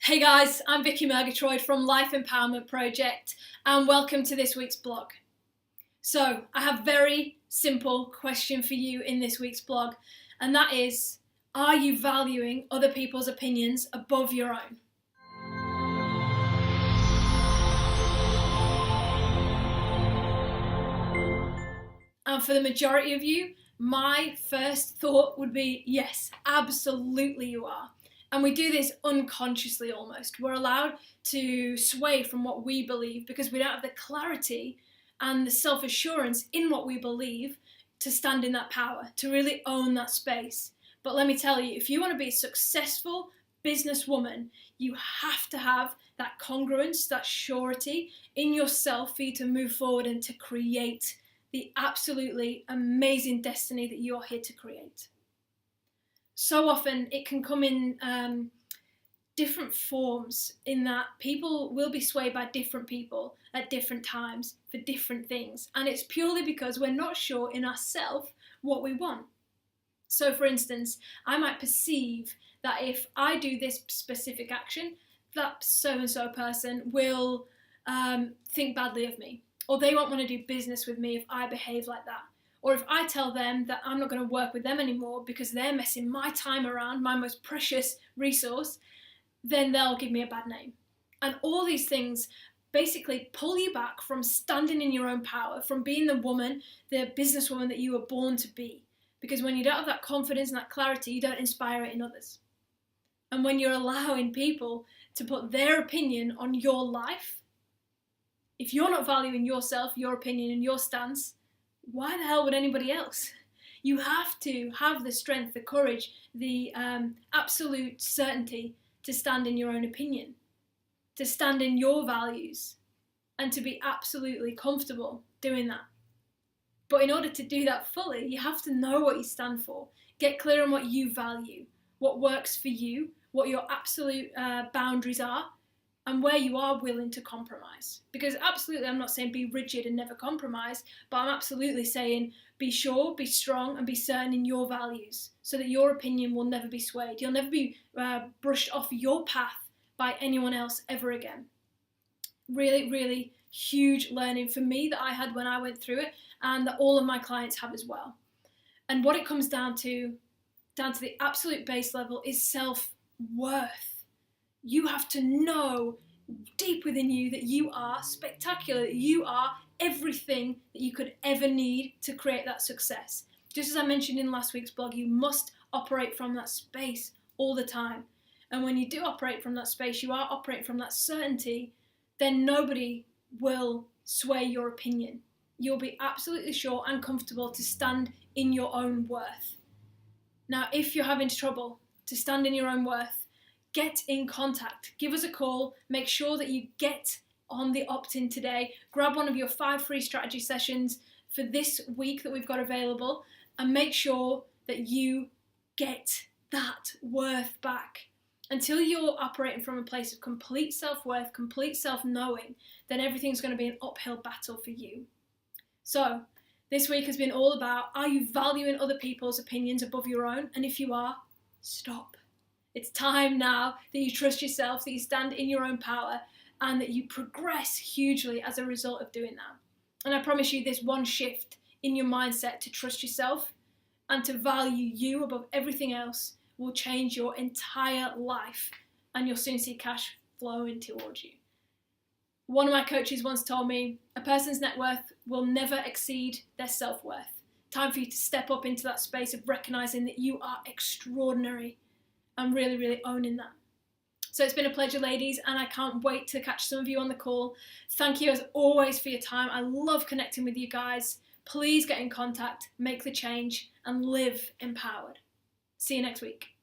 Hey guys, I'm Vicky Murgatroyd from Life Empowerment Project and welcome to this week's blog. So, I have a very simple question for you in this week's blog, and that is, are you valuing other people's opinions above your own? And for the majority of you, my first thought would be, yes, absolutely you are. And we do this unconsciously almost. We're allowed to sway from what we believe because we don't have the clarity and the self-assurance in what we believe to stand in that power, to really own that space. But let me tell you, if you want to be a successful businesswoman, you have to have that congruence, that surety in yourself for you to move forward and to create the absolutely amazing destiny that you are here to create. So often it can come in different forms, in that people will be swayed by different people at different times for different things. And it's purely because we're not sure in ourselves what we want. So for instance, I might perceive that if I do this specific action, that so-and-so person will think badly of me, or they won't want to do business with me if I behave like that. Or if I tell them that I'm not going to work with them anymore because they're messing my time around, my most precious resource, then they'll give me a bad name. And all these things basically pull you back from standing in your own power, from being the woman, the businesswoman that you were born to be. Because when you don't have that confidence and that clarity, you don't inspire it in others. And when you're allowing people to put their opinion on your life, if you're not valuing yourself, your opinion and your stance, why the hell would anybody else? You have to have the strength, the courage, the absolute certainty to stand in your own opinion, to stand in your values, and to be absolutely comfortable doing that. But in order to do that fully, you have to know what you stand for. Get clear on what you value, what works for you, what your absolute boundaries are, and where you are willing to compromise. Because absolutely, I'm not saying be rigid and never compromise, but I'm absolutely saying be sure, be strong, and be certain in your values so that your opinion will never be swayed. You'll never be brushed off your path by anyone else ever again. Really, really huge learning for me that I had when I went through it, and that all of my clients have as well. And what it comes down to the absolute base level, is self-worth. You have to know deep within you that you are spectacular, that you are everything that you could ever need to create that success. Just as I mentioned in last week's blog, you must operate from that space all the time. And when you do operate from that space, you are operating from that certainty, then nobody will sway your opinion. You'll be absolutely sure and comfortable to stand in your own worth. Now, if you're having trouble to stand in your own worth, get in contact. Give us a call. Make sure that you get on the opt-in today. Grab one of your 5 free strategy sessions for this week that we've got available, and make sure that you get that worth back. Until you're operating from a place of complete self-worth, complete self-knowing, then everything's going to be an uphill battle for you. So this week has been all about, are you valuing other people's opinions above your own? And if you are, stop. It's time now that you trust yourself, that you stand in your own power, and that you progress hugely as a result of doing that. And I promise you, this one shift in your mindset to trust yourself and to value you above everything else will change your entire life, and you'll soon see cash flowing towards you. One of my coaches once told me, a person's net worth will never exceed their self-worth. Time for you to step up into that space of recognizing that you are extraordinary. I'm really, really owning that. So it's been a pleasure, ladies, and I can't wait to catch some of you on the call. Thank you as always for your time. I love connecting with you guys. Please get in contact, make the change, and live empowered. See you next week.